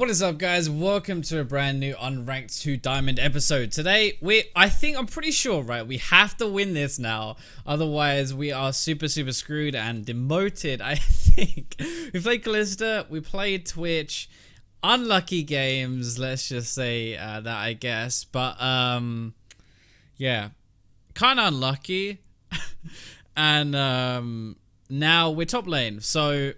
What is up, guys? Welcome to a brand new Unranked 2 Diamond episode. Today, I'm pretty sure, right? We have to win this now. Otherwise, we are super screwed and demoted, I think. We played Callista, we played Twitch. Unlucky games, let's just say that, I guess. But, yeah. Kind of unlucky. And, now we're top lane. So,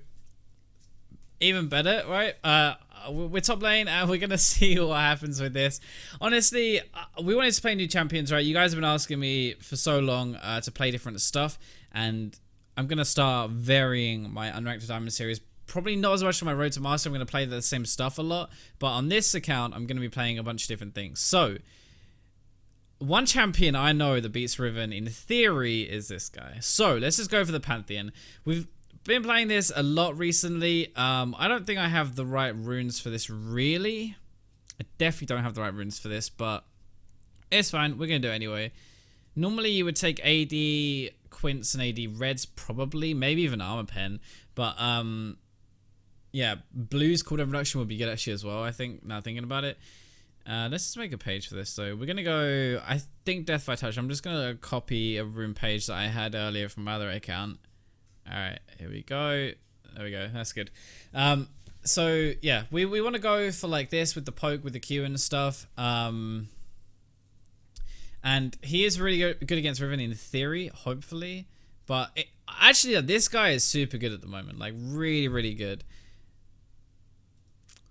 even better, right? We're top lane and we're gonna see what happens with this. Honestly, we wanted to play new champions, right? You guys have been asking me for so long to play different stuff, and I'm gonna start varying my Unranked Diamond series. Probably not as much on my Road to Master. I'm gonna play the same stuff a lot, but on this account, I'm gonna be playing a bunch of different things. So, one champion I know that beats Riven in theory is this guy. So let's just go for the Pantheon. We've been playing this a lot recently. I don't think I have the right runes for this, really. I definitely don't have the right runes for this, but it's fine. We're going to do it anyway. Normally, you would take AD Quints and AD Reds, probably. Maybe even Armor Pen. But, yeah, Blue's cooldown reduction would be good, actually, as well, I think, now thinking about it. Let's just make a page for this. So we're going to go, I think, Death by Touch. I'm just going to copy a rune page that I had earlier from my other account. Alright, here we go. There we go. That's good. So, yeah, we want to go for like this with the poke, with the Q and stuff. And he is really good against Riven in theory, hopefully. But actually, this guy is super good at the moment. Like, really good.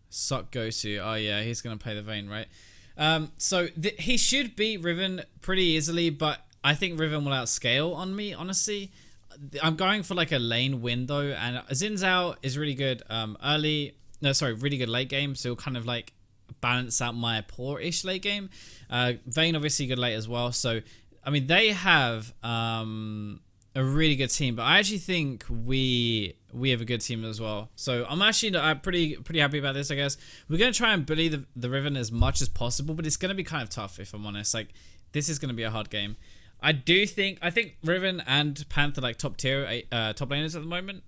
Suck Gosu. Oh, yeah, he's going to play the Vayne, right? So, he should beat Riven pretty easily, but I think Riven will outscale on me, honestly. I'm going for like a lane window, and Xin Zhao is really good really good late game, so it'll kind of like balance out my poor-ish late game. Vayne obviously good late as well, so I mean they have a really good team, but I actually think we have a good team as well. So I'm actually pretty happy about this, I guess. We're gonna try and bully the Riven as much as possible, but it's gonna be kind of tough if I'm honest. Like this is gonna be a hard game. I think Riven and Panther like top tier top laners at the moment.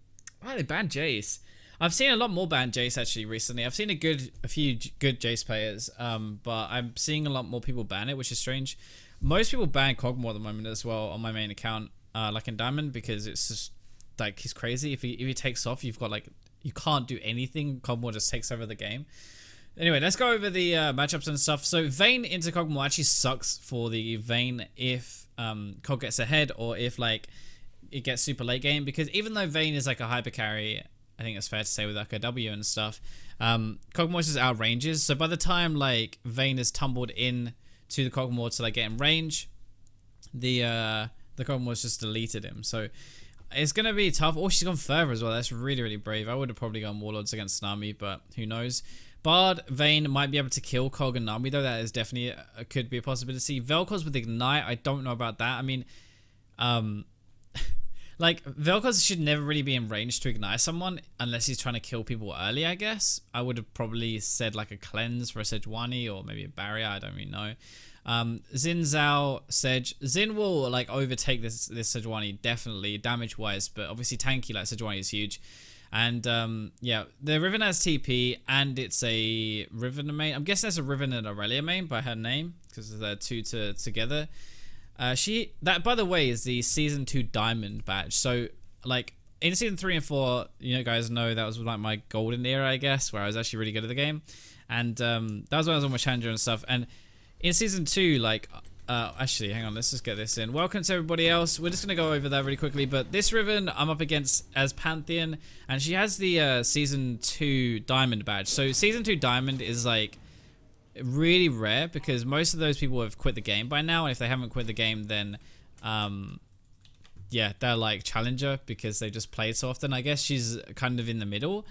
Oh, they banned Jace. I've seen a lot more banned Jace actually recently. I've seen a few good Jace players, but I'm seeing a lot more people ban it, which is strange. Most people ban Kog'Maw at the moment as well on my main account, like in Diamond, because it's just like he's crazy. If he takes off, you've got like you can't do anything. Kog'Maw just takes over the game. Anyway, let's go over the matchups and stuff. So Vayne into Kog'Maw actually sucks for the Vayne if Kog gets ahead, or if like it gets super late game, because even though Vayne is like a hyper carry, I think it's fair to say with like a W and stuff, Kog'Maw just outranges. So by the time like Vayne is tumbled in to the Kog'Maw to like get in range, the Kog'Maw's just deleted him. So it's gonna be tough. Oh, she's gone further as well. That's really brave. I would have probably gone Warlords against Nami, but who knows. Bard, Vayne might be able to kill Kog and Nami, though. That is definitely could be a possibility. Vel'Koz with Ignite, I don't know about that. I mean, like, Vel'Koz should never really be in range to ignite someone unless he's trying to kill people early, I guess. I would have probably said, like, a cleanse for a Sejuani or maybe a barrier. I don't really know. Xin Zhao, Sej. Xin will, like, overtake this Sejuani, definitely, damage-wise. But obviously, tanky, like, Sejuani is huge. And, yeah, the Riven has TP, and it's a Riven main. I'm guessing that's a Riven and Aurelia main by her name, because they're two together. That, by the way, is the Season 2 Diamond badge. So, like, in Season 3 and 4, you know, guys know that was, like, my golden era, I guess, where I was actually really good at the game. And, that was when I was on my Challenger and stuff. And in Season 2, like... actually, hang on, let's just get this in. Welcome to everybody else. We're just going to go over that really quickly, but this Riven I'm up against as Pantheon, and she has the Season 2 Diamond badge. So Season 2 Diamond is like really rare, because most of those people have quit the game by now, and if they haven't quit the game, then yeah, they're like Challenger, because they just play it so often. I guess she's kind of in the middle,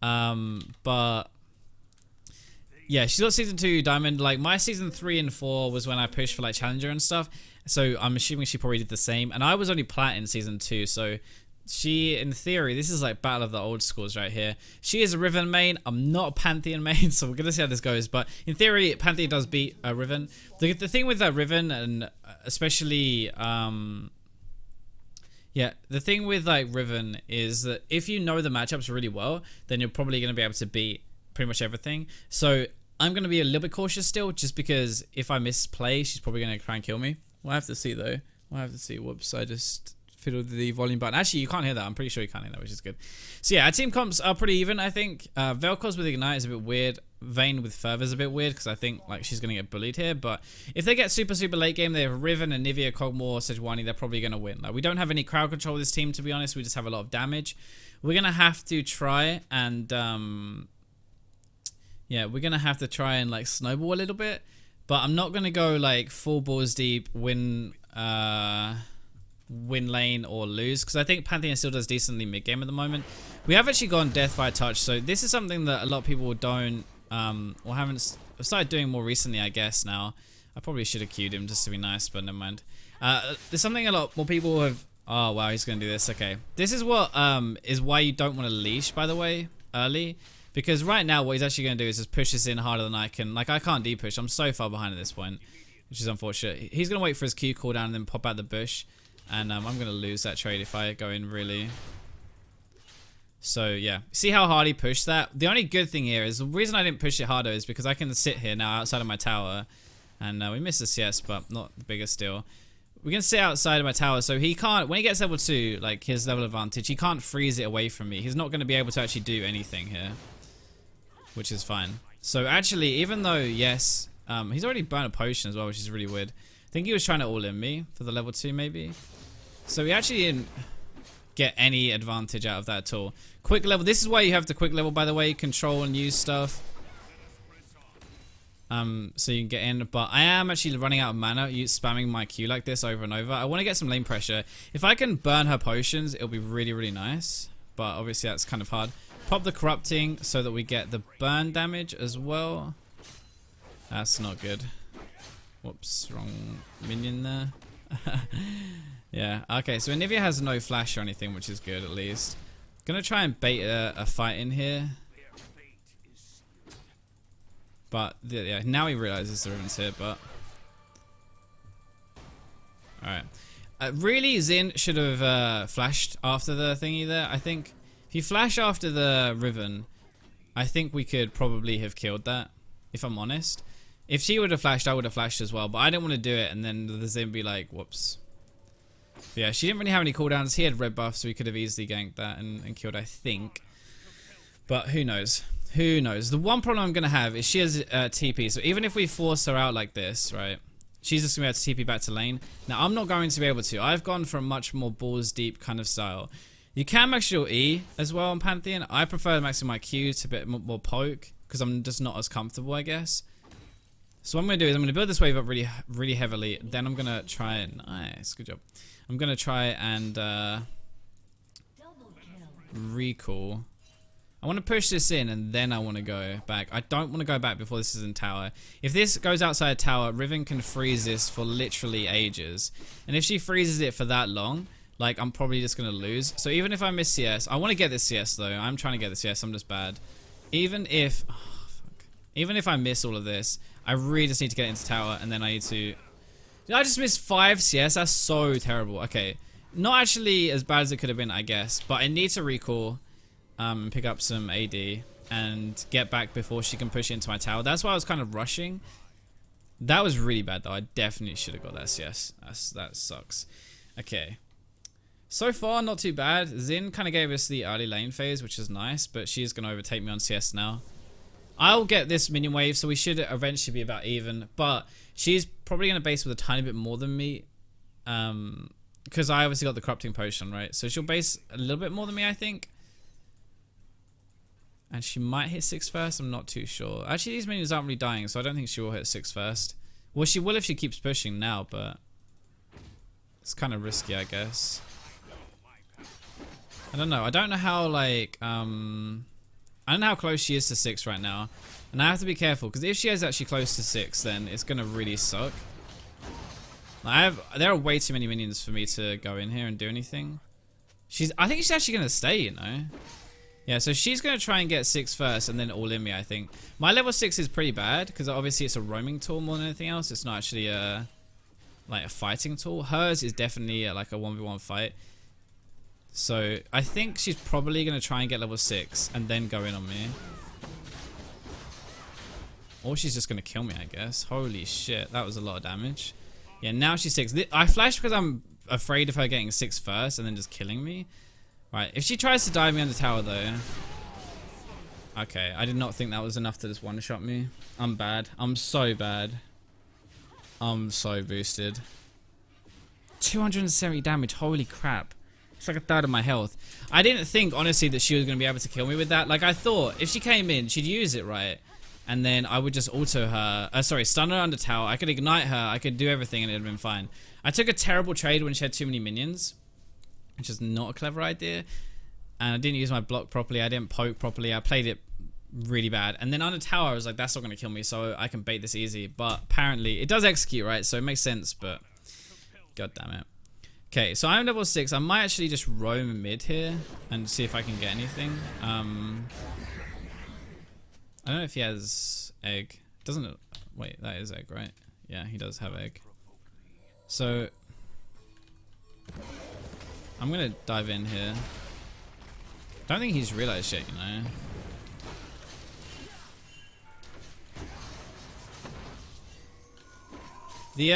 but... yeah, she's got Season 2 Diamond. Like, my Season 3 and 4 was when I pushed for, like, Challenger and stuff. So, I'm assuming she probably did the same. And I was only Plat in Season 2. So, she, in theory, this is, like, Battle of the Old Schools right here. She is a Riven main. I'm not a Pantheon main. So, we're going to see how this goes. But, in theory, Pantheon does beat Riven. The thing with Riven, and especially... yeah, the thing with, like, Riven is that if you know the matchups really well, then you're probably going to be able to beat pretty much everything. So I'm going to be a little bit cautious still, just because if I misplay, she's probably going to try and kill me. We'll have to see though. We'll have to see. Whoops, I just fiddled the volume button. Actually, you can't hear that. I'm pretty sure you can't hear that, which is good. So yeah, our team comps are pretty even, I think. Vel'Koz with Ignite is a bit weird. Vayne with Fervor is a bit weird, because I think like she's going to get bullied here. But if they get super late game, they have Riven, and Nivea, Kog'Maw, Sejuani, they're probably going to win. Like, we don't have any crowd control with this team, to be honest. We just have a lot of damage. We're going to have to try and... yeah, we're going to have to try and like snowball a little bit. But I'm not going to go like full balls deep, win lane or lose, because I think Pantheon still does decently mid game at the moment. We have actually gone death by touch, so this is something that a lot of people don't or haven't started doing more recently, I guess. Now I probably should have queued him just to be nice, but never mind. There's something a lot more people have... Oh wow, he's gonna do this. Okay, this is what is why you don't want to leash, by the way, early. Because right now, what he's actually going to do is just push this in harder than I can. Like, I can't de-push. I'm so far behind at this point, which is unfortunate. He's going to wait for his Q cooldown and then pop out the bush. And I'm going to lose that trade if I go in really. So, yeah. See how hard he pushed that? The only good thing here is the reason I didn't push it harder is because I can sit here now outside of my tower. And we missed a CS, but not the biggest deal. We can sit outside of my tower, so he can't... When he gets level 2, like his level advantage, he can't freeze it away from me. He's not going to be able to actually do anything here, which is fine. So actually, even though, yes, he's already burned a potion as well, which is really weird. I think he was trying to all-in me for the level 2, maybe. So he actually didn't get any advantage out of that at all. Quick level. This is why you have the quick level, by the way. Control and use stuff. So you can get in. But I am actually running out of mana, spamming my Q like this over and over. I want to get some lane pressure. If I can burn her potions, it'll be really, really nice. But obviously that's kind of hard. Pop the corrupting so that we get the burn damage as well. That's not good. Whoops, wrong minion there. Yeah, okay, so Anivia has no flash or anything, which is good at least. Gonna try and bait a fight in here. But, yeah, now he realizes the Riven's here, but... Alright. Really, Xin should have flashed after the thingy there, I think. If you flash after the Riven, I think we could probably have killed that, if I'm honest. If she would have flashed, I would have flashed as well, but I didn't want to do it, and then the Xin be like, whoops. But yeah, she didn't really have any cooldowns. He had red buff, so we could have easily ganked that and killed, I think. But who knows? Who knows? The one problem I'm going to have is she has TP, so even if we force her out like this, right, she's just going to be able to TP back to lane. Now, I'm not going to be able to. I've gone for a much more balls deep kind of style. You can max your E as well on Pantheon. I prefer maxing my Q to a bit more poke, because I'm just not as comfortable, I guess. So what I'm going to do is I'm going to build this wave up really, really heavily. Then I'm going to try and... Nice, good job. I'm going to try and recall. I want to push this in and then I want to go back. I don't want to go back before this is in tower. If this goes outside tower, Riven can freeze this for literally ages. And if she freezes it for that long, like, I'm probably just going to lose. So even if I miss CS, I want to get this CS though. I'm trying to get this CS, I'm just bad. Even if I miss all of this, I really just need to get into tower and then I need to... I just missed 5 CS, that's so terrible. Okay, not actually as bad as it could have been, I guess. But I need to recall and pick up some AD and get back before she can push into my tower. That's why I was kind of rushing. That was really bad though. I definitely should have got that CS. That sucks. Okay. So far, not too bad. Xin kind of gave us the early lane phase, which is nice, but she's going to overtake me on CS now. I'll get this minion wave, so we should eventually be about even, but she's probably going to base with a tiny bit more than me, because I obviously got the corrupting potion, right? So she'll base a little bit more than me, I think. And she might hit 6 first, I'm not too sure. Actually, these minions aren't really dying, so I don't think she will hit 6 first. Well, she will if she keeps pushing now, but it's kind of risky, I guess. I don't know. I don't know how, like, I don't know how close she is to 6 right now. And I have to be careful, because if she is actually close to 6, then it's going to really suck. There are way too many minions for me to go in here and do anything. I think she's actually going to stay, you know. Yeah, so she's going to try and get 6 first and then all in me, I think. My level 6 is pretty bad, because obviously it's a roaming tool more than anything else. It's not actually like a fighting tool. Hers is definitely like a 1v1 fight. So I think she's probably going to try and get level 6 and then go in on me. Or she's just gonna kill me, I guess. Holy shit, that was a lot of damage. Yeah, now she's 6. I flashed because I'm afraid of her getting 6 first and then just killing me. Right, if she tries to dive me under tower though. Okay, I did not think that was enough to just one-shot me. I'm bad. I'm so bad. I'm so boosted. 270 damage, holy crap. It's like a third of my health. I didn't think, honestly, that she was going to be able to kill me with that. Like, I thought if she came in, she'd use it, right? And then I would just auto her. Stun her under tower. I could ignite her. I could do everything and it would have been fine. I took a terrible trade when she had too many minions, which is not a clever idea. And I didn't use my block properly. I didn't poke properly. I played it really bad. And then under tower, I was like, that's not going to kill me, so I can bait this easy. But apparently, it does execute, right? So it makes sense, but god damn it. Okay, so I'm level 6. I might actually just roam mid here and see if I can get anything. I don't know if he has egg. Doesn't it? Wait, that is egg, right? Yeah, he does have egg. So I'm gonna dive in here. Don't think he's realized shit, you know. The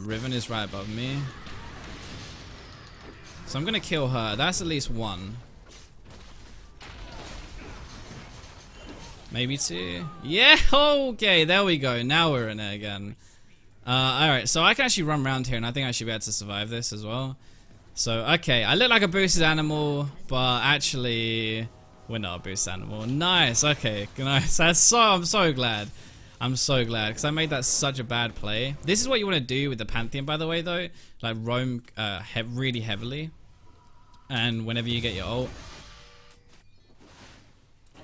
Riven is right above me. So I'm gonna kill her. That's at least 1. Maybe 2. Yeah, okay, there we go. Now we're in it again. Alright, so I can actually run around here and I think I should be able to survive this as well. So, okay, I look like a boosted animal, but actually, we're not a boosted animal. Nice, okay, nice. I'm so glad. I'm so glad, because I made that such a bad play. This is what you want to do with the Pantheon, by the way, though. Like, roam really heavily. And whenever you get your ult.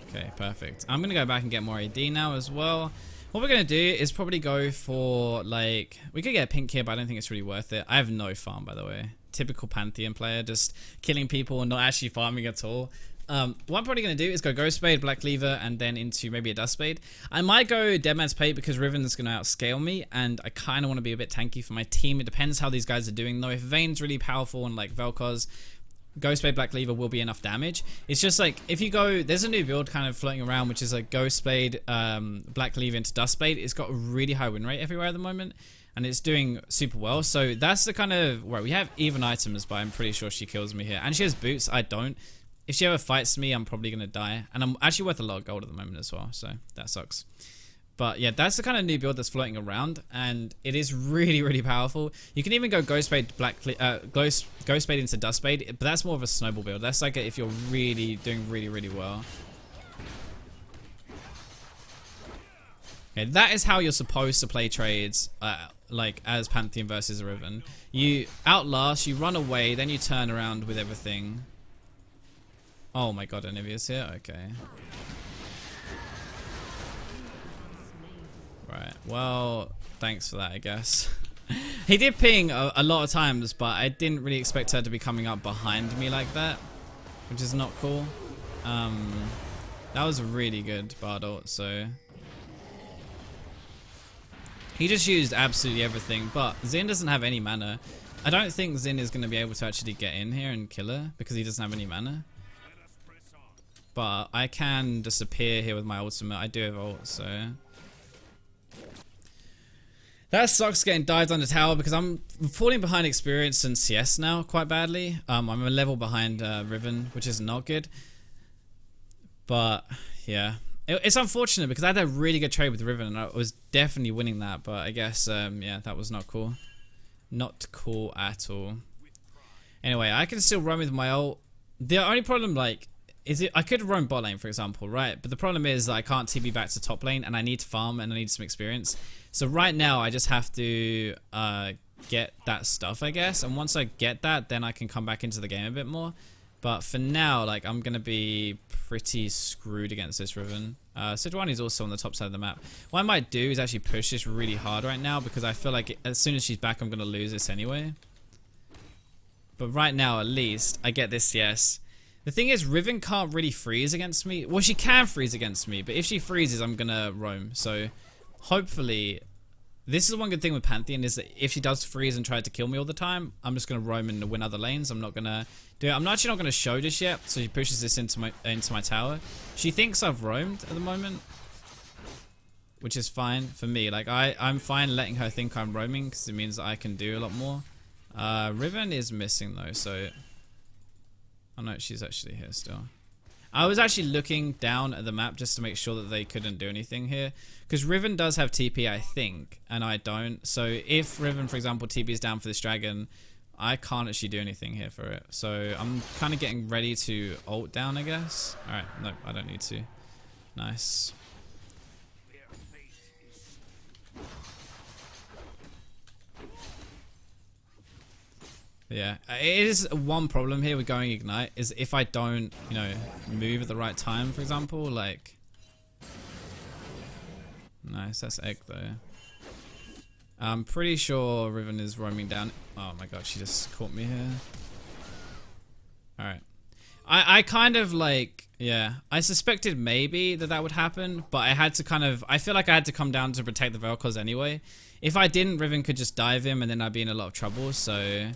Okay, perfect. I'm going to go back and get more AD now as well. What we're going to do is probably go for, like... We could get a pink here, but I don't think it's really worth it. I have no farm, by the way. Typical Pantheon player, just killing people and not actually farming at all. What I'm probably going to do is go Ghost Spade, Black Cleaver, and then into maybe a Dust Spade. I might go Deadman's Plate because Riven's going to outscale me, and I kind of want to be a bit tanky for my team. It depends how these guys are doing, though. If Vayne's really powerful and like Vel'Koz, Ghost Spade, Black Cleaver will be enough damage. It's just like, if you go, there's a new build kind of floating around, which is like Ghost Spade, Black Cleaver into Dust Spade. It's got a really high win rate everywhere at the moment, and it's doing super well. So that's the kind of, where we have even items, but I'm pretty sure she kills me here. And she has boots, I don't. If she ever fights me, I'm probably going to die. And I'm actually worth a lot of gold at the moment as well, so that sucks. But yeah, that's the kind of new build that's floating around, and it is really, really powerful. You can even go Ghost Spade, Ghost Spade into Dust Spade, but that's more of a snowball build. That's like if you're really doing really, really well. Okay, that is how you're supposed to play trades, like as Pantheon versus Riven. You outlast, you run away, then you turn around with everything. Oh my god, Anivia's here? Okay. Right, well, thanks for that, I guess. He did ping a lot of times, but I didn't really expect her to be coming up behind me like that, which is not cool. That was really good, Bard ult, so... He just used absolutely everything, but Xin doesn't have any mana. I don't think Xin is going to be able to actually get in here and kill her, because he doesn't have any mana. But I can disappear here with my ultimate. I do have ult, so... That sucks getting dived on the tower because I'm falling behind experience and CS now quite badly. I'm a level behind Riven, which is not good. But, yeah. It's unfortunate because I had a really good trade with Riven and I was definitely winning that. But I guess, yeah, that was not cool. Not cool at all. Anyway, I can still run with my ult. The only problem, like... I could roam bot lane, for example, right? But the problem is that I can't TP back to top lane and I need to farm and I need some experience. So right now, I just have to get that stuff, I guess. And once I get that, then I can come back into the game a bit more. But for now, like, I'm going to be pretty screwed against this Riven. Sejuani's also on the top side of the map. What I might do is actually push this really hard right now because I feel like as soon as she's back, I'm going to lose this anyway. But right now, at least, I get this CS. The thing is, Riven can't really freeze against me. Well, she can freeze against me, but if she freezes, I'm going to roam. So, hopefully, this is one good thing with Pantheon, is that if she does freeze and try to kill me all the time, I'm just going to roam and win other lanes. I'm not going to do it. I'm actually not going to show this yet, so she pushes this into my tower. She thinks I've roamed at the moment. which is fine for me. Like I'm fine letting her think I'm roaming because it means that I can do a lot more. Riven is missing though, so oh no, she's actually here still. I was actually looking down at the map just to make sure that they couldn't do anything here, because Riven does have TP, I think, and I don't. So if Riven, for example, TP's down for this dragon, I can't actually do anything here for it. So I'm kind of getting ready to ult down, I guess. All right, no, I don't need to. Nice. Yeah, it is one problem here with going Ignite, is if I don't, you know, move at the right time, for example, like... Nice, that's egg though. I'm pretty sure Riven is roaming down. Oh my god, she just caught me here. Alright. I kind of like, yeah, I suspected maybe that would happen, but I had to kind of, I feel like I had to come down to protect the Vel'Koz anyway. If I didn't, Riven could just dive him and then I'd be in a lot of trouble, so...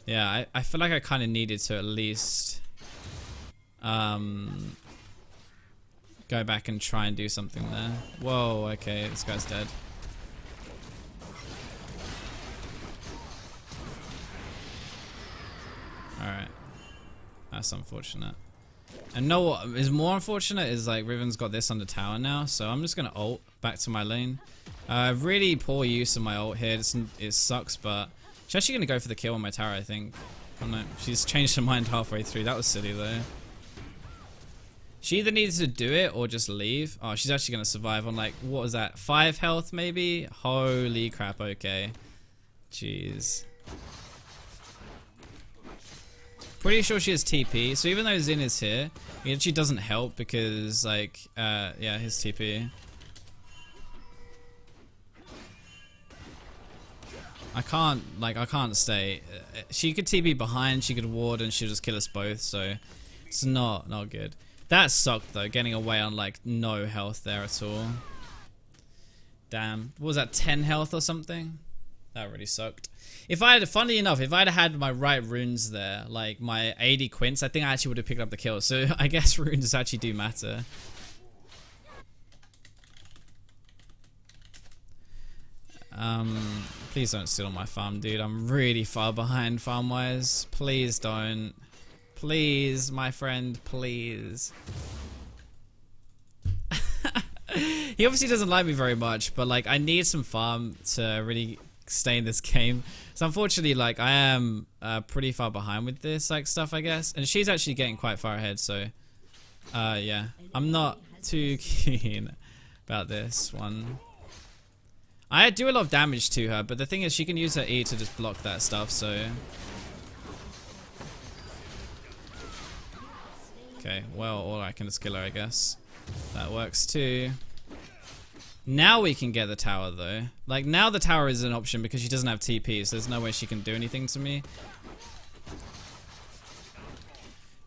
Yeah, I feel like I kind of needed to at least go back and try and do something there. Whoa, okay, this guy's dead. Alright. That's unfortunate. And know what is more unfortunate is like Riven's got this on the tower now, so I'm just gonna ult back to my lane. Really poor use of my ult here. It sucks, but she's actually gonna go for the kill on my tower, I think. Oh no, she's changed her mind halfway through. That was silly though. She either needs to do it or just leave. Oh, she's actually gonna survive on like, what was that? 5 health maybe? Holy crap, okay. Jeez. Pretty sure she has TP, so even though Xin is here, it actually doesn't help because like, yeah, his TP. I can't stay. She could TP behind, she could ward, and she'll just kill us both, so it's not good. That sucked though, getting away on like no health there at all. Damn. What was that, 10 health or something? That really sucked. If I had, funny enough, if I'd had my right runes there, like my 80 quints, I think I actually would have picked up the kill. So I guess runes actually do matter. Please don't steal my farm, dude. I'm really far behind farm-wise. Please don't. Please, my friend, please. He obviously doesn't like me very much, but like I need some farm to really stay in this game. So unfortunately, like I am pretty far behind with this like stuff, I guess. And she's actually getting quite far ahead, so yeah, I'm not too keen about this one. I do a lot of damage to her, but the thing is she can use her E to just block that stuff, so... Okay, well, or I can just kill her, I guess. That works too. Now we can get the tower, though. Like, now the tower is an option because she doesn't have TP, so there's no way she can do anything to me.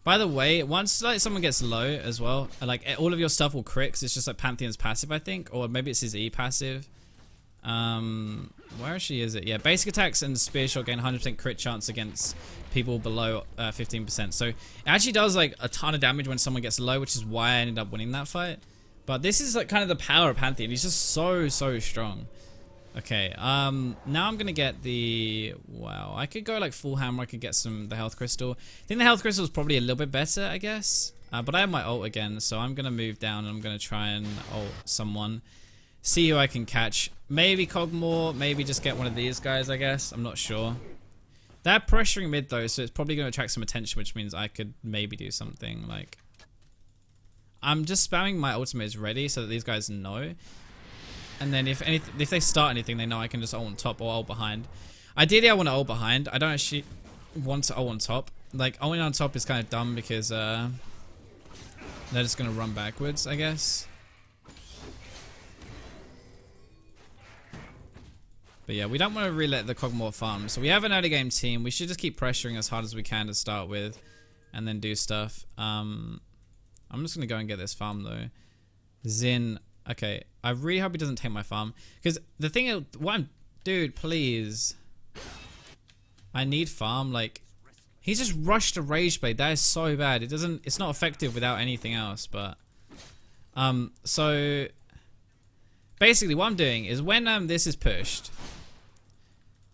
By the way, once like someone gets low as well, like all of your stuff will crit, 'cause it's just like Pantheon's passive, I think, or maybe it's his E passive. Where actually is it? Yeah, basic attacks and spear shot gain 100% crit chance against people below 15%. So it actually does like a ton of damage when someone gets low, which is why I ended up winning that fight. But this is like kind of the power of Pantheon. He's just so strong. Okay, now I'm gonna get the, wow, I could go like full hammer. I could get the health crystal. I think the health crystal is probably a little bit better, I guess. But I have my ult again, so I'm gonna move down and I'm gonna try and ult someone. See who I can catch. Maybe Cogmore, maybe just get one of these guys, I guess. I'm not sure. They're pressuring mid though, so it's probably going to attract some attention, which means I could maybe do something like... I'm just spamming my ultimates ready so that these guys know. And then if they start anything, they know I can just ult on top or ult behind. Ideally, I want to ult behind. I don't actually want to ult on top. Like, ulting on top is kind of dumb because they're just going to run backwards, I guess. But yeah, we don't want to really let the Cogmore farm. So we have an early game team. We should just keep pressuring as hard as we can to start with. And then do stuff. I'm just going to go and get this farm though. Xin. Okay. I really hope he doesn't take my farm. Because the thing is, dude, please. I need farm. Like, he's just rushed a Rage Blade. That is so bad. It's not effective without anything else. But, so... basically what I'm doing is when this is pushed,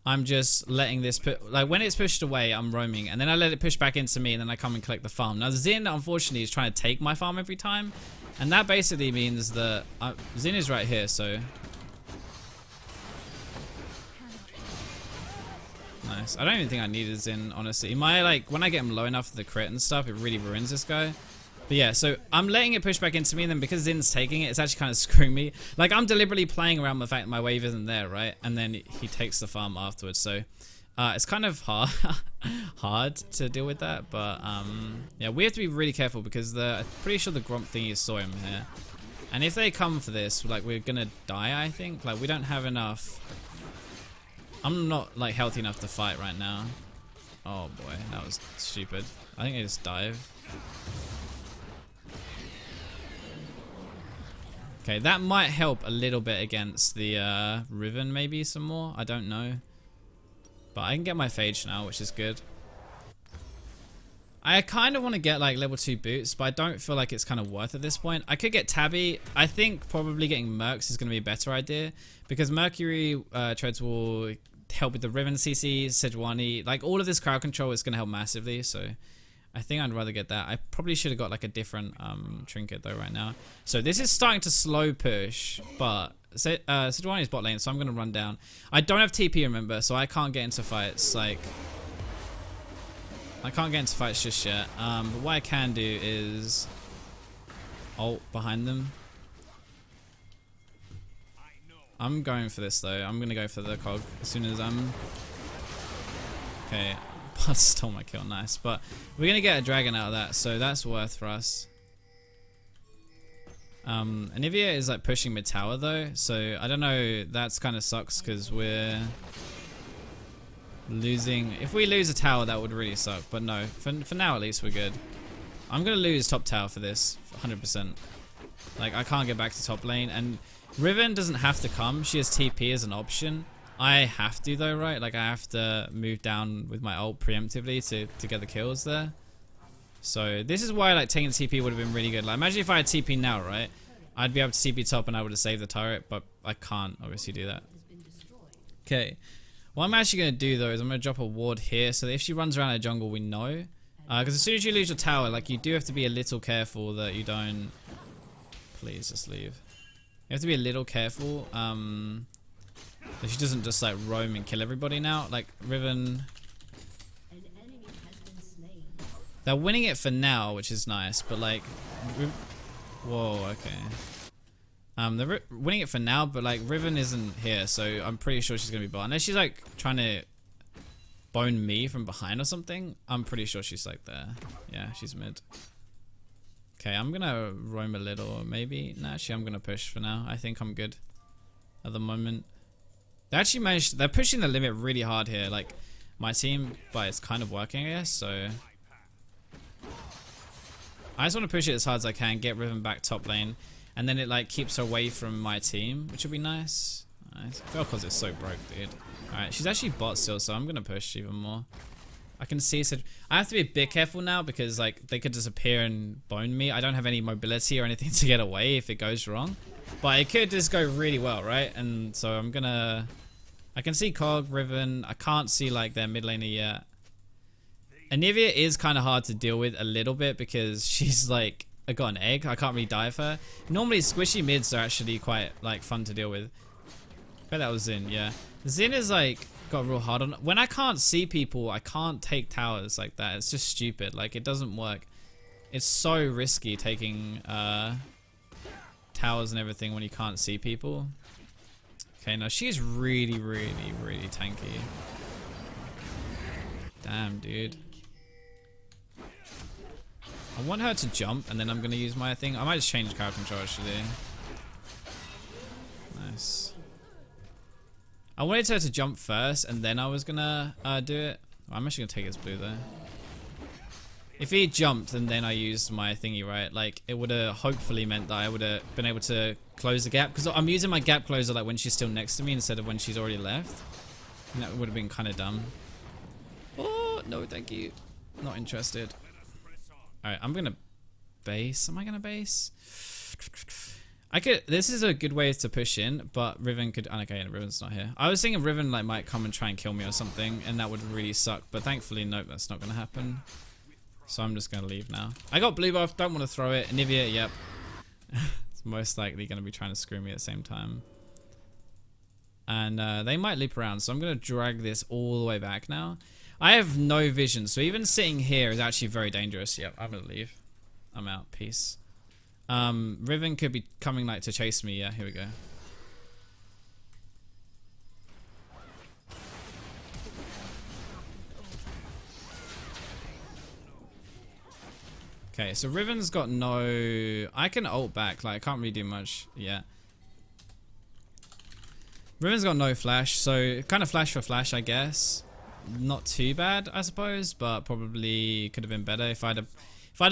I'm just letting this like when it's pushed away, I'm roaming, and then I let it push back into me, and then I come and collect the farm. Now Xin, unfortunately, is trying to take my farm every time, and that basically means that Xin is right here, so nice. I don't even think I needed Xin, honestly. Like when I get him low enough for the crit and stuff, it really ruins this guy. But yeah, so I'm letting it push back into me, and then because Zin's taking it, it's actually kind of screwing me. Like, I'm deliberately playing around with the fact that my wave isn't there, right? And then he takes the farm afterwards. So it's kind of hard to deal with that. But yeah, we have to be really careful because I'm pretty sure the Gromp thingy saw him here. And if they come for this, like, we're going to die, I think. Like, we don't have enough. I'm not, like, healthy enough to fight right now. Oh, boy. That was stupid. I think I just dive. Okay, that might help a little bit against the Riven, maybe some more. I don't know. But I can get my Phage now, which is good. I kind of want to get like level 2 boots, but I don't feel like it's kind of worth at this point. I could get Tabby. I think probably getting Mercs is going to be a better idea because Mercury treads will help with the Riven CC, Sejuani. Like all of this crowd control is going to help massively, so I think I'd rather get that. I probably should have got like a different trinket though right now. So this is starting to slow push, but Sejuani is bot lane, so I'm going to run down. I don't have TP, remember, so I can't get into fights. Like, I can't get into fights just yet. But what I can do is ult behind them. I'm going for this though. I'm going to go for the cog as soon as I'm... Okay. I stole my kill, nice. But we're going to get a dragon out of that, so that's worth for us. Anivia is like pushing mid tower though, so I don't know, that's kind of sucks because we're losing. If we lose a tower, that would really suck, but no, for now at least we're good. I'm going to lose top tower for this, 100%. Like, I can't get back to top lane, and Riven doesn't have to come, she has TP as an option. I have to though, right? Like, I have to move down with my ult preemptively to get the kills there. So this is why like taking TP would have been really good. Like, imagine if I had TP now, right? I'd be able to TP top and I would have saved the turret, but I can't obviously do that. Okay. What I'm actually going to do though is I'm going to drop a ward here so that if she runs around the jungle, we know. Because as soon as you lose your tower, like, you do have to be a little careful that you don't... Please just leave. You have to be a little careful that she doesn't just like roam and kill everybody now. Like, Riven... They're winning it for now, which is nice, but like... Whoa, okay. They're winning it for now, but like Riven isn't here, so I'm pretty sure she's gonna be bot. Unless she's like trying to bone me from behind or something, I'm pretty sure she's like there. Yeah, she's mid. Okay, I'm gonna roam a little, maybe. Nah, actually, I'm gonna push for now. I think I'm good at the moment. They actually managed. They're pushing the limit really hard here, like my team, but it's kind of working, I guess. So I just want to push it as hard as I can, get Riven back top lane, and then it like keeps her away from my team, which would be nice. I feel because it's so broke, dude. Alright, she's actually bot still, so I'm gonna push even more. I can see, so I have to be a bit careful now because like they could disappear and bone me. I don't have any mobility or anything to get away if it goes wrong, but it could just go really well, right? And so I'm gonna... I can see Cog, Riven. I can't see like their mid laner yet. Anivia is kind of hard to deal with a little bit because she's like, I got an egg. I can't really dive her. Normally squishy mids are actually quite like fun to deal with. I bet that was Xin, yeah. Xin is like got real hard on. When I can't see people, I can't take towers like that. It's just stupid. Like, it doesn't work. It's so risky taking towers and everything when you can't see people. Okay, now she's really, really, really tanky. Damn, dude. I want her to jump, and then I'm going to use my thing. I might just change crowd control, actually. Nice. I wanted her to jump first, and then I was going to do it. I'm actually going to take his blue, though. If he jumped, and then I used my thingy, right? Like, it would have hopefully meant that I would have been able to close the gap. Because I'm using my gap closer, like, when she's still next to me instead of when she's already left. And that would have been kind of dumb. Oh, no, thank you. Not interested. Alright, I'm gonna base. Am I gonna base? I could. This is a good way to push in, but Riven could. Oh, okay, Riven's not here. I was thinking Riven like might come and try and kill me or something, and that would really suck. But thankfully, nope, that's not gonna happen. So I'm just gonna leave now. I got blue buff. Don't want to throw it. Anivia, yep. It's most likely gonna be trying to screw me at the same time. And they might leap around, so I'm gonna drag this all the way back now. I have no vision, so even sitting here is actually very dangerous. Yep, I'm gonna leave. I'm out. Peace. Riven could be coming like to chase me. Yeah, here we go. Okay, so Riven's got no... I can ult back. Like, I can't really do much yet. Riven's got no flash, so kind of flash for flash, I guess. Not too bad, I suppose, but probably could have been better if I'd have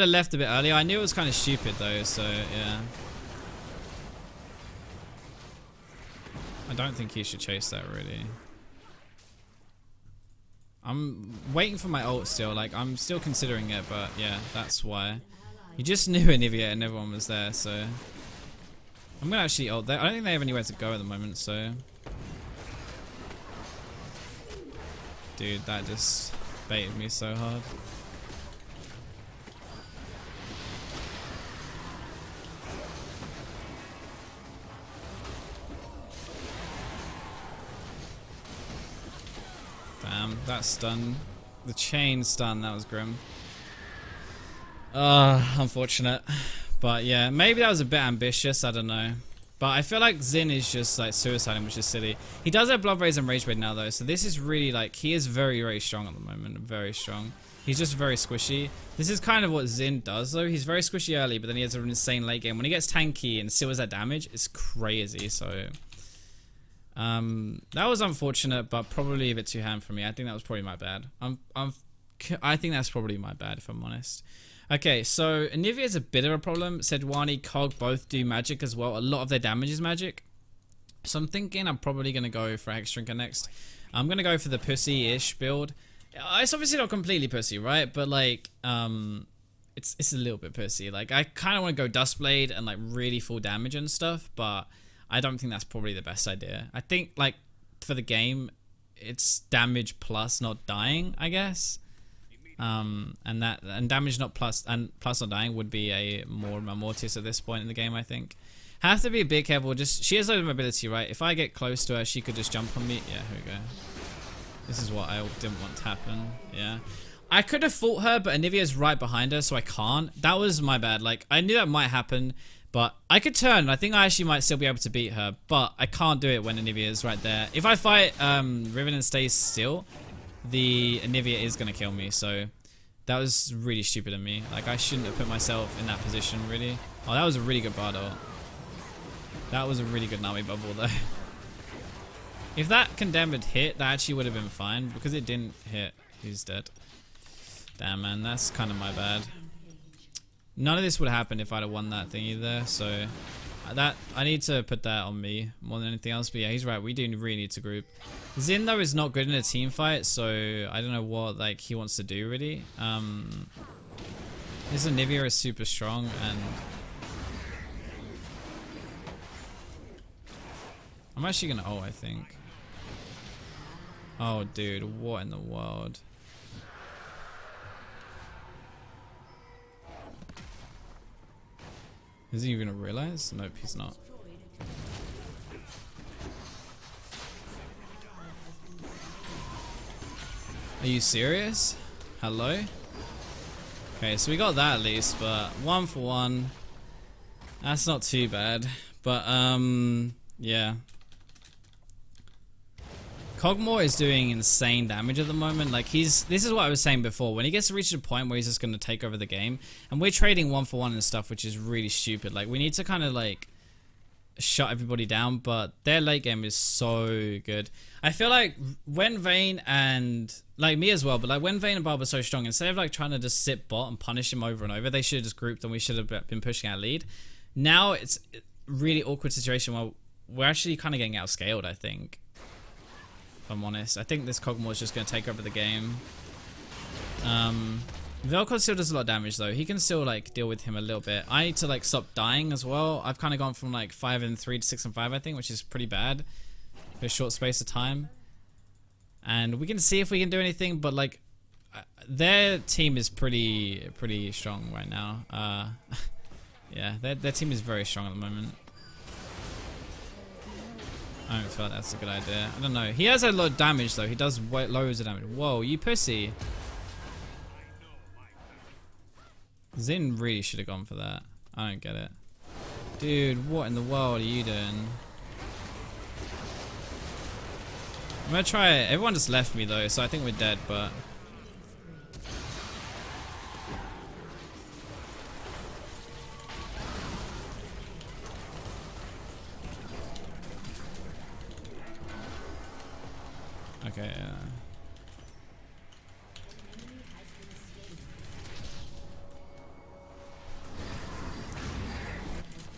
left a bit earlier. I knew it was kind of stupid though, so yeah. I don't think he should chase that really. I'm waiting for my ult still, like I'm still considering it, but yeah, that's why. You just knew Anivia and everyone was there, so I'm gonna actually ult there. I don't think they have anywhere to go at the moment, so dude, that just baited me so hard. Damn, that stun. The chain stun, that was grim. Unfortunate. But yeah, maybe that was a bit ambitious, I don't know. But I feel like Xin is just like suiciding, which is silly. He does have Blood Raise and Rage Blade now though, so this is really like, he is very, very strong at the moment. Very strong. He's just very squishy. This is kind of what Xin does though. He's very squishy early, but then he has an insane late game. When he gets tanky and still has that damage, it's crazy, so... that was unfortunate, but probably a bit too ham for me. I think that was probably my bad. I think that's probably my bad, if I'm honest. Okay, so Anivia is a bit of a problem. Sejuani, Cog both do magic as well. A lot of their damage is magic. So I'm thinking I'm probably going to go for Hexdrinker next. I'm going to go for the pussy-ish build. It's obviously not completely pussy, right? But like, it's a little bit pussy. Like, I kind of want to go Dustblade and like really full damage and stuff, but I don't think that's probably the best idea. I think like for the game, it's damage plus not dying, I guess. And damage not plus not dying would be a more Mortis at this point in the game, I think. Have to be a bit careful. Just she has loads of mobility, right? If I get close to her, she could just jump on me. Yeah, here we go. This is what I didn't want to happen. Yeah. I could have fought her, but Anivia's right behind her, so I can't. That was my bad. Like, I knew that might happen, but I could turn. I think I actually might still be able to beat her, but I can't do it when Anivia is right there. If I fight Riven and stays still, the Anivia is going to kill me, so that was really stupid of me. Like, I shouldn't have put myself in that position, really. Oh, that was a really good Bardo. That was a really good Nami bubble, though. If that condemned had hit, that actually would have been fine. Because it didn't hit, he's dead. Damn, man, that's kind of my bad. None of this would have happened if I'd have won that thing either, so... I need to put that on me more than anything else, but yeah, he's right, we do really need to group. Xin, though, is not good in a team fight, so I don't know what, like, he wants to do, really. His Anivia is super strong, and... I'm actually gonna ult, I think. Oh, dude, what in the world? Is he even gonna realize? Nope, he's not. Are you serious? Hello? Okay, so we got that at least, but 1 for 1. That's not too bad. But, yeah. Kog'Maw is doing insane damage at the moment. Like, this is what I was saying before. When he gets to reach a point where he's just going to take over the game, and we're trading 1 for 1 and stuff, which is really stupid. Like, we need to kind of, like, shut everybody down, but their late game is so good. I feel like when Vayne and, like, me as well, but, like, when Vayne and Barb are so strong, instead of, like, trying to just sit bot and punish him over and over, they should have just grouped and we should have been pushing our lead. Now, it's a really awkward situation where we're actually kind of getting outscaled, I think. If I'm honest. I think this Kog'Maw is just going to take over the game. Vel'Koz still does a lot of damage though. He can still like deal with him a little bit. I need to like stop dying as well. I've kind of gone from like 5 and 3 to 6 and 5 I think, which is pretty bad for a short space of time. And we can see if we can do anything, but like their team is pretty strong right now. Yeah, their team is very strong at the moment. I don't feel like that's a good idea. I don't know. He has a lot of damage though. He does loads of damage. Whoa, you pussy. Xin really should have gone for that. I don't get it. Dude, what in the world are you doing? I'm gonna try it. Everyone just left me though, so I think we're dead, but... Okay,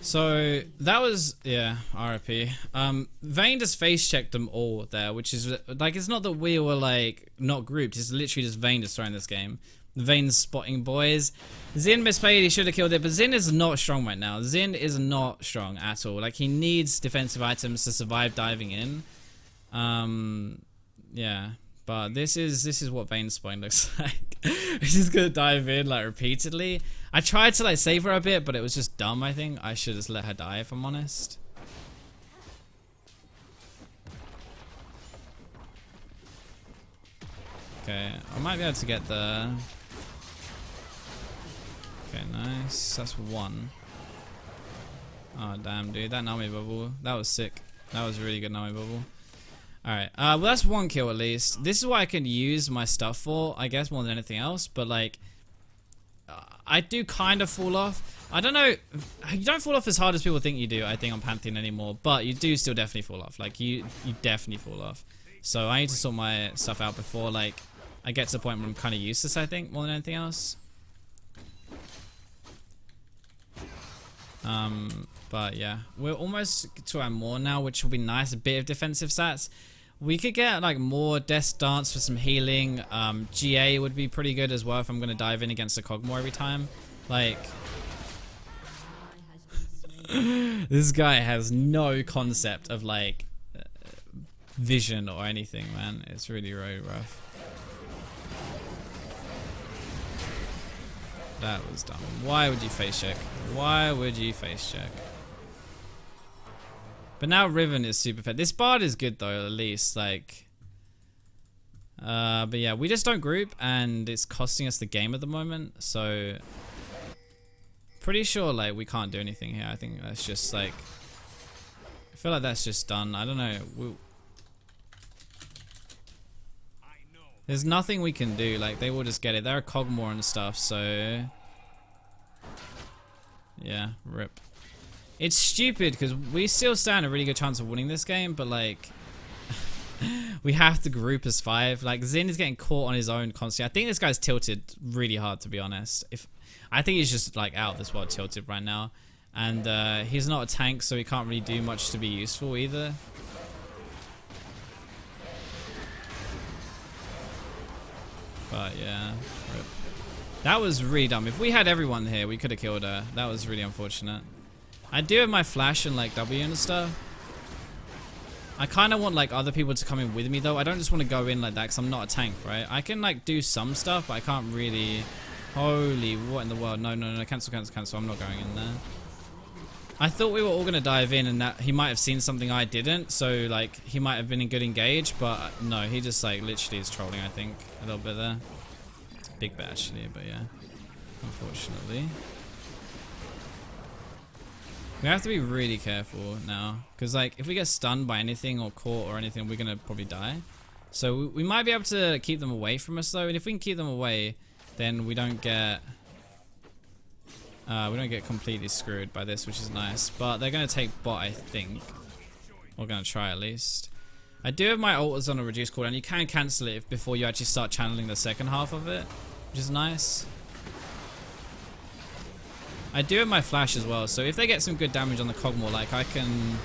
So that was, yeah, RIP. Vayne just face checked them all there, which is like, it's not that we were like not grouped, it's literally just Vayne destroying this game. Vayne's spotting boys. Xin misplayed, he should have killed it, but Xin is not strong right now. Xin is not strong at all. Like, he needs defensive items to survive diving in. Yeah, but this is what Vayne's spotting looks like. He's just gonna dive in like repeatedly. I tried to like save her a bit, but it was just dumb. I think I should just let her die if I'm honest. Okay, I might be able to get the... Okay, nice. That's one. Oh damn, dude, that Nami bubble, that was sick. That was a really good Nami bubble. Alright, well that's one kill at least. This is what I can use my stuff for, I guess, more than anything else. But like, I do kind of fall off. I don't know, you don't fall off as hard as people think you do, I think, on Pantheon anymore. But you do still definitely fall off. Like, you definitely fall off. So I need to sort my stuff out before, like, I get to the point where I'm kind of useless, I think, more than anything else. But yeah, we're almost to our more now, which will be nice. A bit of defensive stats. We could get like more Death Dance for some healing. GA would be pretty good as well if I'm going to dive in against a Kog'Maw every time. Like, this guy has no concept of like vision or anything, man. It's really, really rough. That was dumb. Why would you face check? Why would you face check? But now Riven is super fed. This Bard is good though, at least. Like, but yeah, we just don't group, and it's costing us the game at the moment. So, pretty sure like we can't do anything here. I think that's just like, I feel like that's just done. I don't know. There's nothing we can do. Like, they will just get it. They're a Kog'Maw and stuff. So, yeah, rip. It's stupid because we still stand a really good chance of winning this game, but like, we have to group as 5. Like, Xin is getting caught on his own constantly. I think this guy's tilted really hard, to be honest. I think he's just like out of this world tilted right now, and he's not a tank, so he can't really do much to be useful either. But yeah, rip. That was really dumb. If we had everyone here, we could have killed her. That was really unfortunate. I do have my flash and like W and stuff. I kind of want like other people to come in with me though. I don't just want to go in like that because I'm not a tank, right? I can like do some stuff, but I can't really. Holy, what in the world? No, no, no, cancel, cancel, cancel. I'm not going in there. I thought we were all gonna dive in and that he might have seen something I didn't, so like he might have been in good engage, but no, he just like literally is trolling, I think, a little bit there. Big bet actually, but yeah, unfortunately. We have to be really careful now, because like if we get stunned by anything or caught or anything, we're gonna probably die. So we might be able to keep them away from us though, and if we can keep them away, then we don't get completely screwed by this, which is nice. But they're gonna take bot, I think. We're gonna try at least. I do have my ulters on a reduced cooldown. You can cancel it before you actually start channeling the second half of it, which is nice. I do have my flash as well, so if they get some good damage on the Kog'Maw, like I can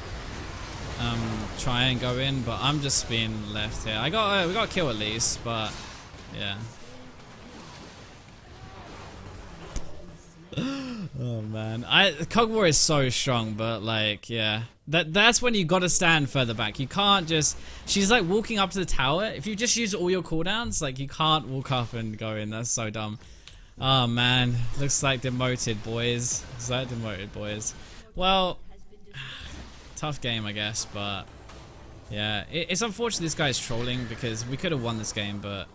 try and go in, but I'm just being left here. We got a kill at least, but yeah. Oh man, Kog'Maw is so strong, but like, yeah, that's when you gotta stand further back. You can't just. She's like walking up to the tower. If you just use all your cooldowns, like you can't walk up and go in. That's so dumb. Oh man, looks like demoted, boys. Looks like demoted, boys. Well, tough game, I guess, but yeah, it's unfortunate this guy's trolling because we could have won this game, but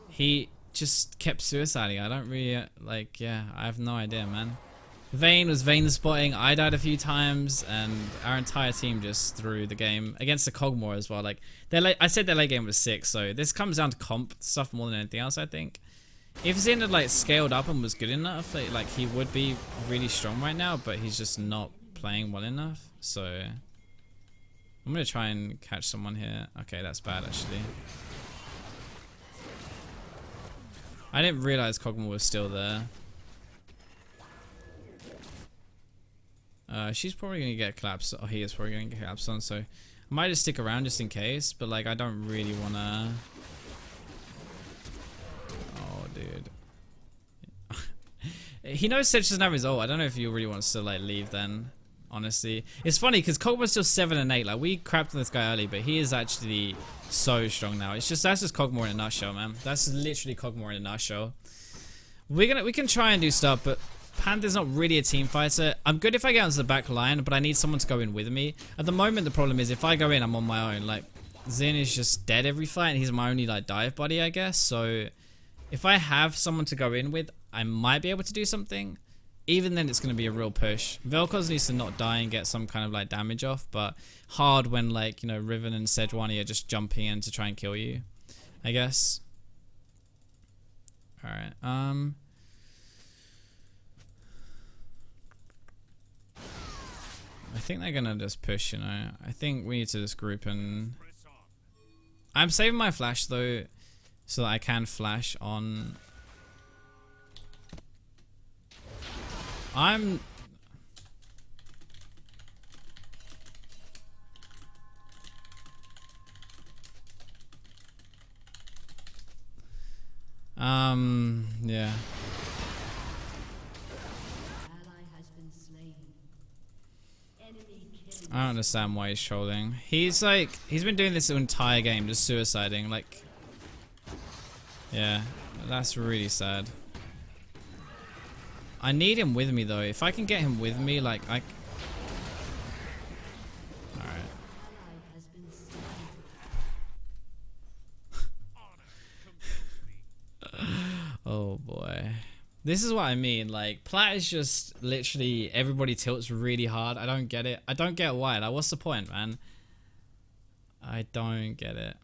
he just kept suiciding. I don't really like. Yeah, I have no idea, man. Vayne was Vayne spotting. I died a few times, and our entire team just threw the game against the Kog'Maw as well. Like I said, their late game was 6, so this comes down to comp stuff more than anything else, I think. If Xin had like scaled up and was good enough, like he would be really strong right now, but he's just not playing well enough. So I'm gonna try and catch someone here. Okay, that's bad actually. I didn't realize Kog'Maw was still there. She's probably gonna get collapsed. Oh, he is probably gonna get collapsed on. So I might just stick around just in case. But like, I don't really wanna. Oh, dude. He knows Sedge doesn't have his ult. I don't know if he really wants to like leave then. Honestly, it's funny because Kog'Maw's still 7 and 8. Like we crapped on this guy early, but he is actually so strong now. It's just that's just Kog'Maw in a nutshell, man. That's literally Kog'Maw in a nutshell. We can try and do stuff, but Panther's not really a team fighter. I'm good if I get onto the back line, but I need someone to go in with me. At the moment, the problem is if I go in, I'm on my own. Like Xin is just dead every fight, and he's my only like dive buddy, I guess. So if I have someone to go in with, I might be able to do something. Even then, it's going to be a real push. Vel'Koz needs to not die and get some kind of like damage off, but hard when like, you know, Riven and Sejuani are just jumping in to try and kill you, I guess. Alright, I think they're going to just push, you know. I think we need to just group and... I'm saving my flash though, so that I can flash on... Yeah. I don't understand why he's trolling. He's been doing this the entire game, just suiciding, like... Yeah, that's really sad. I need him with me though. If I can get him with me, like I... Alright. Oh boy. This is what I mean. Like, Plat is just literally everybody tilts really hard. I don't get it. I don't get why. Like, what's the point, man? I don't get it.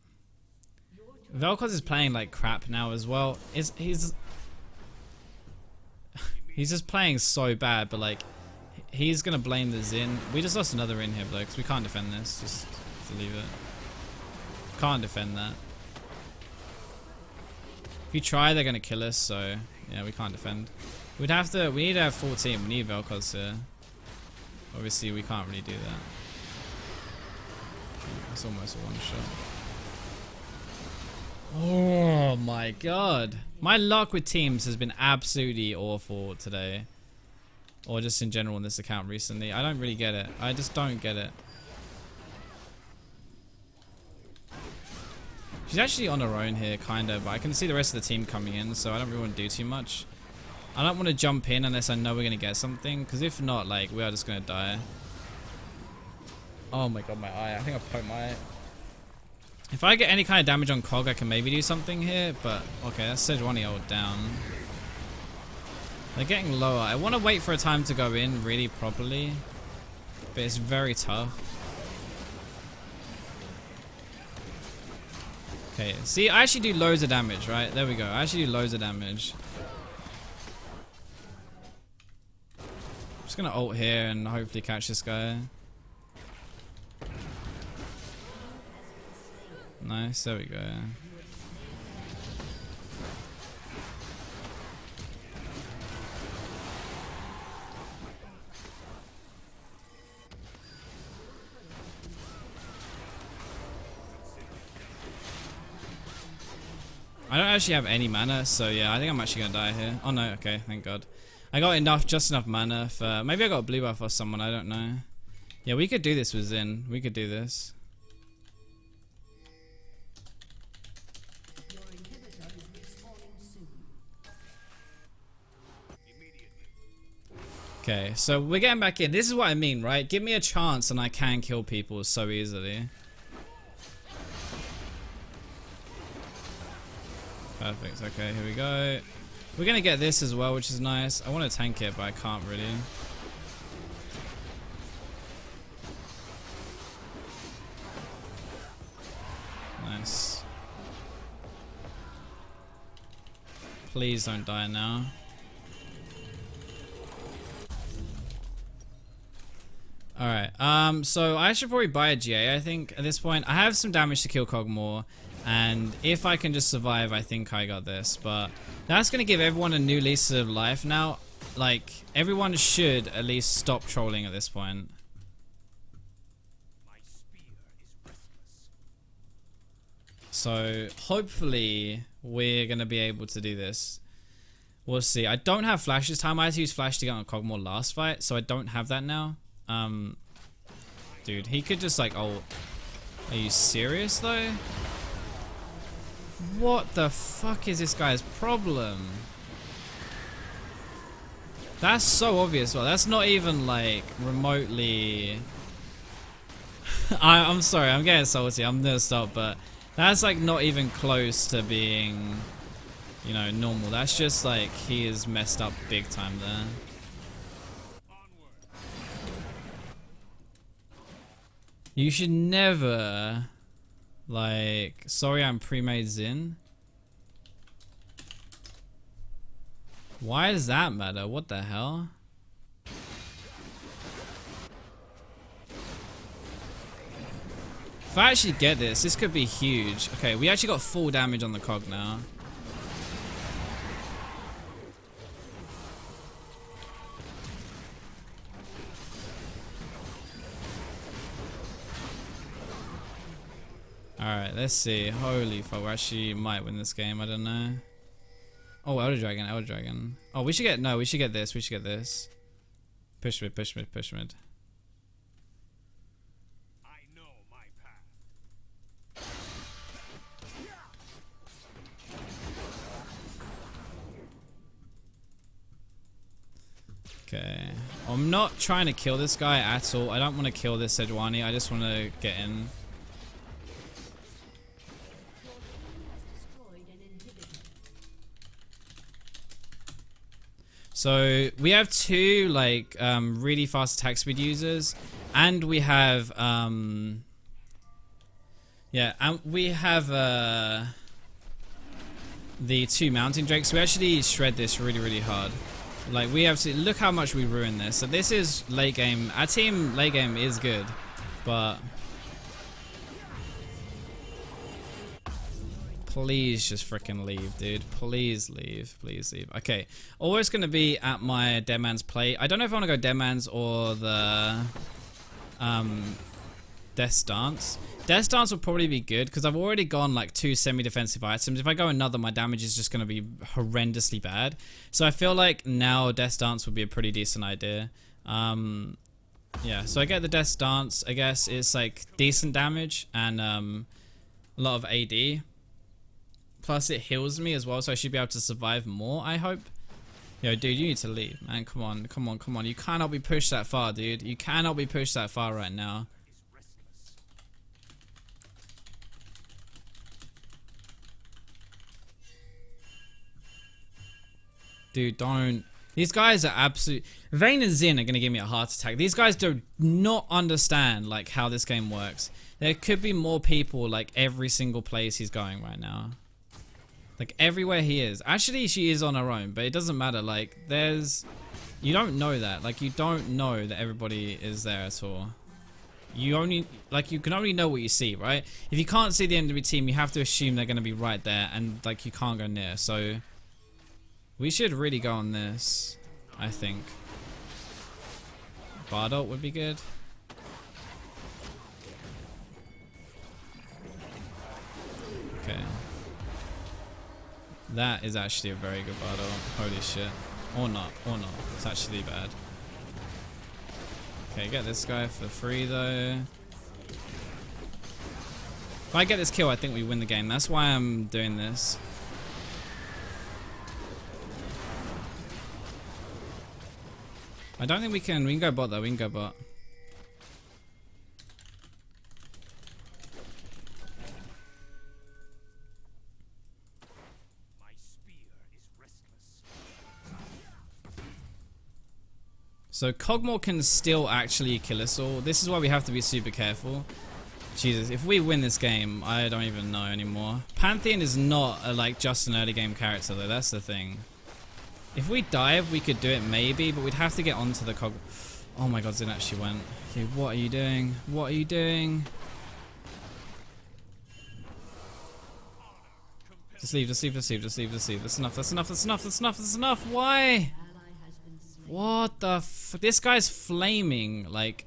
Vel'Koz is playing like crap now as well. He's just playing so bad, but like he's gonna blame the Xin. We just lost another inhib though, because we can't defend this. Just to leave it. Can't defend that. If you try, they're gonna kill us. So yeah, we can't defend. We need to have 14. We need Vel'Koz here. Obviously, we can't really do that. It's almost a one shot. Oh my god. My luck with teams has been absolutely awful today. Or just in general in this account recently. I don't really get it. I just don't get it. She's actually on her own here, kind of. But I can see the rest of the team coming in, so I don't really want to do too much. I don't want to jump in unless I know we're going to get something. Because if not, like, we are just going to die. Oh my god, my eye. I think I poked my eye. If I get any kind of damage on Cog, I can maybe do something here, but okay, that's Sejuani ult down. They're getting lower. I want to wait for a time to go in really properly, but it's very tough. Okay, see, I actually do loads of damage, right? There we go. I actually do loads of damage. I'm just gonna ult here and hopefully catch this guy. Nice, there we go. I don't actually have any mana, so yeah, I think I'm actually gonna die here. Oh no, okay, thank god. I got enough, just enough mana for... Maybe I got a blue buff or someone, I don't know. Yeah, we could do this with Xin. We could do this. Okay, so we're getting back in. This is what I mean, right? Give me a chance and I can kill people so easily. Perfect. Okay, here we go. We're gonna get this as well, which is nice. I want to tank it, but I can't really. Nice. Please don't die now. Alright, so I should probably buy a GA, I think, at this point. I have some damage to kill Cogmore, and if I can just survive, I think I got this. But that's going to give everyone a new lease of life now. Like, everyone should at least stop trolling at this point. So, hopefully, we're going to be able to do this. We'll see. I don't have flash this time. I had to use flash to get on Cogmore last fight, so I don't have that now. Dude, he could just like, oh, are you serious though? What the fuck is this guy's problem? That's so obvious. Well, that's not even like remotely. I'm sorry, I'm getting salty. I'm gonna stop, but that's like not even close to being, you know, normal. That's just like he is messed up big time there. You should never, like, sorry I'm pre-made Xin. Why does that matter? What the hell? If I actually get this, this could be huge. Okay, we actually got full damage on the cog now. Alright, let's see. Holy fuck, we actually might win this game, I don't know. Oh, Elder Dragon, Elder Dragon. Oh, we should get, no, we should get this, we should get this. Push mid, push mid, push mid. I know my path. Okay. I'm not trying to kill this guy at all. I don't want to kill this Sejuani, I just want to get in. So we have two like really fast attack speed users, and we have yeah, and we have the two mountain drakes. We actually shred this really hard. Like we absolutely look how much we ruin this. So this is late game. Our team late game is good, but please just freaking leave, dude. Please leave. Please leave. Okay. Always going to be at my Dead Man's plate. I don't know if I want to go Dead Man's or the Death Stance. Death Stance will probably be good because I've already gone like 2 semi-defensive items. If I go another, my damage is just going to be horrendously bad. So I feel like now Death Stance would be a pretty decent idea. Yeah, so I get the Death Stance. I guess it's like decent damage and a lot of AD. Plus it heals me as well, so I should be able to survive more, I hope. Yo, dude, you need to leave, man. Come on, come on, come on. You cannot be pushed that far, dude. You cannot be pushed that far right now. Dude, don't. These guys are absolute. Vayne and Xin are going to give me a heart attack. These guys do not understand, like, how this game works. There could be more people, like, every single place he's going right now. Like, everywhere he is. Actually, she is on her own, but it doesn't matter. Like, there's... You don't know that. Like, you don't know that everybody is there at all. You only... Like, you can only know what you see, right? If you can't see the enemy team, you have to assume they're going to be right there, and, like, you can't go near. So, we should really go on this, I think. Bardot would be good. Okay. That is actually a very good battle. Holy shit. Or not. Or not. It's actually bad. Okay, get this guy for free though. If I get this kill, I think we win the game. That's why I'm doing this. I don't think we can go bot though. We can go bot. So Cogmore can still actually kill us all. This is why we have to be super careful. Jesus, if we win this game, I don't even know anymore. Pantheon is not a, like just an early game character though. That's the thing. If we dive, we could do it maybe, but we'd have to get onto the Cog. Oh my god, Zin actually went. Okay, what are you doing? What are you doing? Just leave, just leave, just leave, just leave, just leave. That's enough, that's enough, that's enough, that's enough, that's enough. Why? What the f— this guy's flaming, like—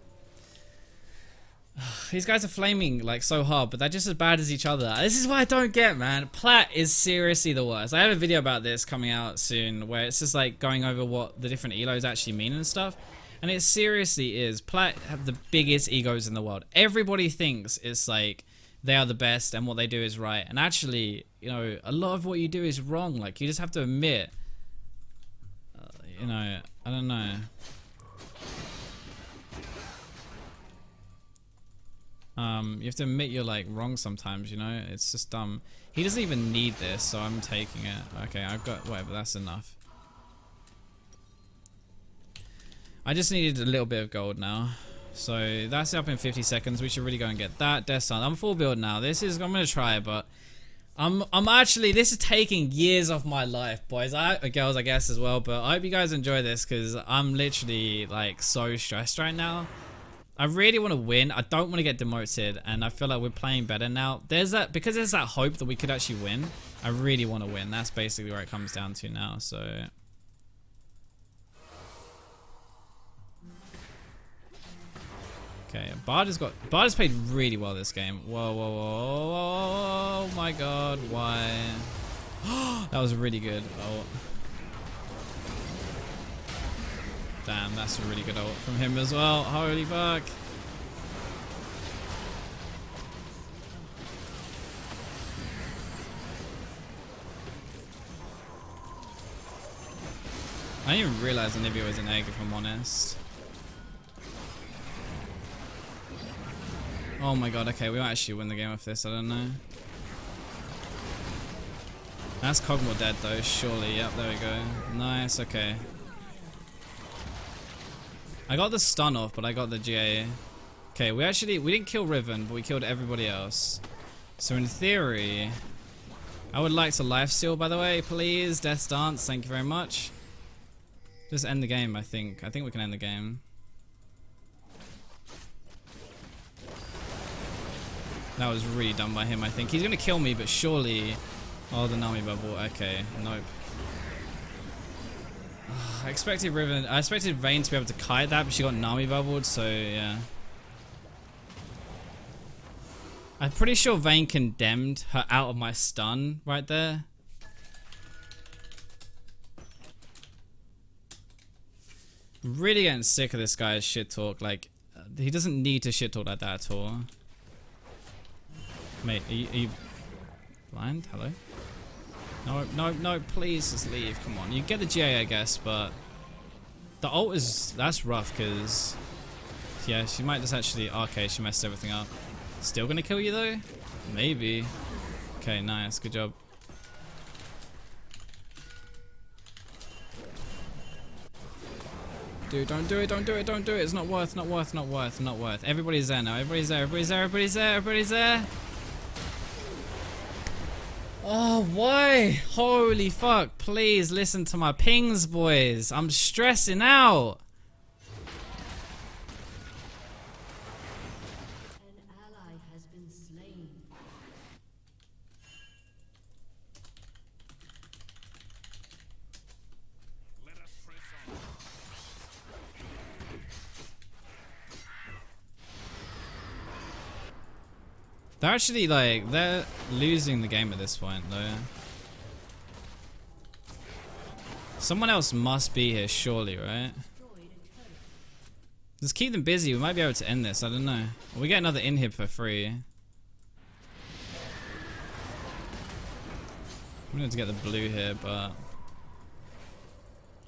these guys are flaming, like, so hard, but they're just as bad as each other. This is what I don't get, man. Plat is seriously the worst. I have a video about this coming out soon, where it's just, like, going over what the different elos actually mean and stuff. And it seriously is. Plat have the biggest egos in the world. Everybody thinks it's, like, they are the best and what they do is right. And actually, you know, a lot of what you do is wrong. Like, you just have to admit, you know, I don't know. You have to admit you're like wrong sometimes, you know? It's just dumb. He doesn't even need this, so I'm taking it. Okay, I've got whatever, that's enough. I just needed a little bit of gold now. So that's up in 50 seconds. We should really go and get that. Death Sun. I'm full build now. I'm gonna try it, but I'm actually, this is taking years off my life, boys. Girls, I guess, as well. But I hope you guys enjoy this, because I'm literally like so stressed right now. I really want to win. I don't want to get demoted, and I feel like we're playing better now. Because there's that hope that we could actually win. I really want to win. That's basically where it comes down to now. So okay, Bard has played really well this game. Whoa, whoa, whoa, whoa, oh my god, why? That was really good. Oh. Damn, that's a really good ult from him as well. Holy fuck. I didn't even realize Anivia was an egg, if I'm honest. Oh my god, okay, we might actually win the game with this, I don't know. That's Cogmore dead though, surely. Yep, there we go. Nice, okay. I got the stun off, but I got the GA. Okay, we didn't kill Riven, but we killed everybody else. So in theory, I would like to lifesteal, by the way, please. Death Dance, thank you very much. Just end the game, I think. I think we can end the game. That was really dumb by him, I think. He's gonna kill me, but surely... Oh, the Nami bubble. Okay, nope. I expected Vayne to be able to kite that, but she got Nami bubbled, so yeah. I'm pretty sure Vayne condemned her out of my stun right there. I'm really getting sick of this guy's shit talk. Like, he doesn't need to shit talk like that at all. Mate, are you blind? Hello? No, no, no, please just leave. Come on. You get the GA, I guess, but the ult is, that's rough, because yeah, she might just actually, okay, she messed everything up. Still gonna kill you though? Maybe. Okay, nice, good job. Dude, don't do it, don't do it, don't do it. It's not worth, not worth, not worth, not worth. Everybody's there now. Everybody's there, everybody's there, everybody's there, everybody's there. Oh, why? Holy fuck. Please listen to my pings, boys. I'm stressing out. An ally has been slain. Let us press on. They're actually like, they're losing the game at this point though. Someone else must be here, surely, right? Just keep them busy. We might be able to end this. I don't know. We get another inhib for free. I'm going to get the blue here, but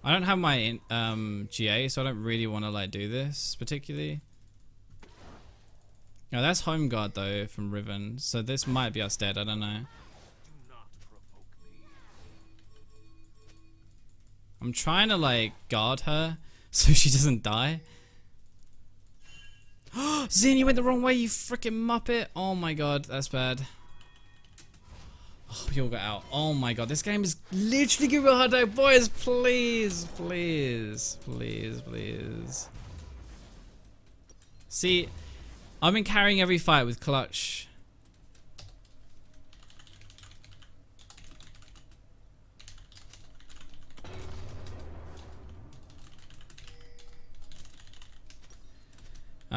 I don't have my GA, so I don't really want to like do this particularly. No, that's home guard though from Riven, so this might be us dead. I don't know. I'm trying to like guard her so she doesn't die. Zin, you went the wrong way, you freaking muppet. Oh my god, that's bad. Oh, we all got out. Oh my god, this game is literally giving me a hard time. Boys, please, please, please, please. See, I've been carrying every fight with clutch.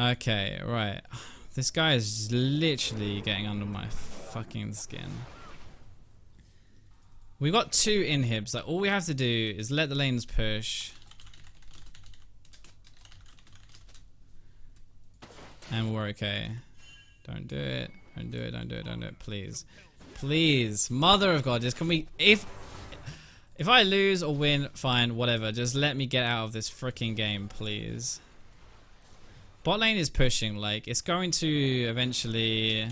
Okay, right. This guy is literally getting under my fucking skin. We got 2 inhibs. Like, all we have to do is let the lanes push. And we're okay. Don't do it. Don't do it. Don't do it. Don't do it. Please. Please. Mother of God. Just can we... If I lose or win, fine. Whatever. Just let me get out of this freaking game, please. Bot lane is pushing, like, it's going to eventually...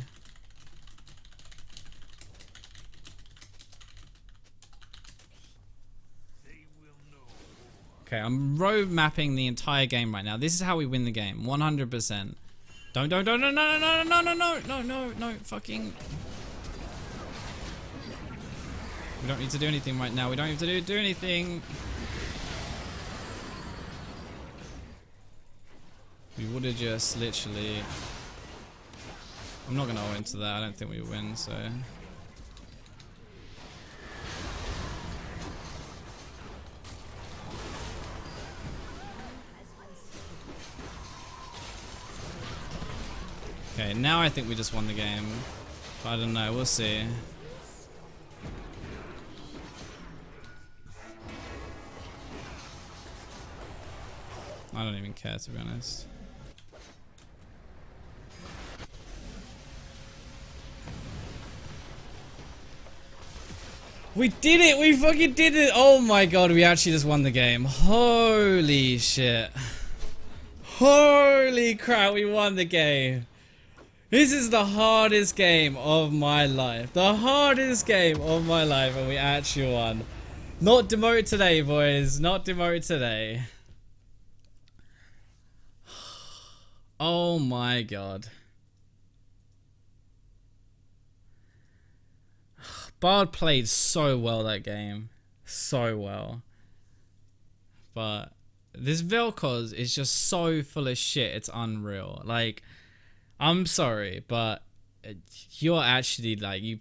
Okay, I'm road mapping the entire game right now. This is how we win the game, 100%. Don't, no, no, no, no, no, no, no, no, no, no, no, fucking... We don't need to do anything right now. We don't need to do anything. We would have just literally... I'm not going to go into that. I don't think we win, so... Okay, now I think we just won the game. But I don't know. We'll see. I don't even care, to be honest. We did it! We fucking did it! Oh my god, we actually just won the game. Holy shit. Holy crap, we won the game. This is the hardest game of my life. The hardest game of my life, and we actually won. Not demoted today, boys. Not demoted today. Oh my god. Bard played so well that game. So well. But this Vel'Koz is just so full of shit, it's unreal. Like, I'm sorry, but you're actually, like, you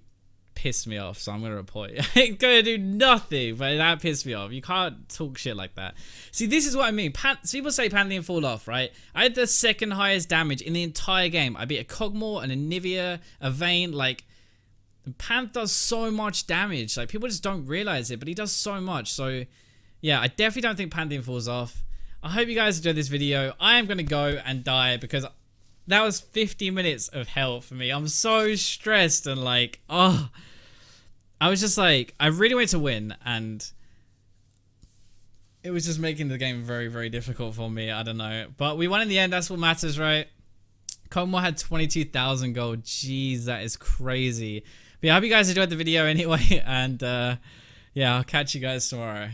pissed me off, so I'm gonna report you. I ain't gonna do nothing, but that pissed me off. You can't talk shit like that. See, this is what I mean. People say Pantheon fall off, right? I had the second highest damage in the entire game. I beat a Kog'Maw and a Nivea, a Vayne, like... Panth does so much damage. Like, people just don't realize it, but he does so much. So, yeah, I definitely don't think Pantheon falls off. I hope you guys enjoyed this video. I am going to go and die because that was 50 minutes of hell for me. I'm so stressed and like, oh. I was just like, I really wanted to win and it was just making the game very, very difficult for me. I don't know. But we won in the end. That's what matters, right? Kog'Maw had 22,000 gold. Jeez, that is crazy. But yeah, I hope you guys enjoyed the video anyway. And yeah, I'll catch you guys tomorrow.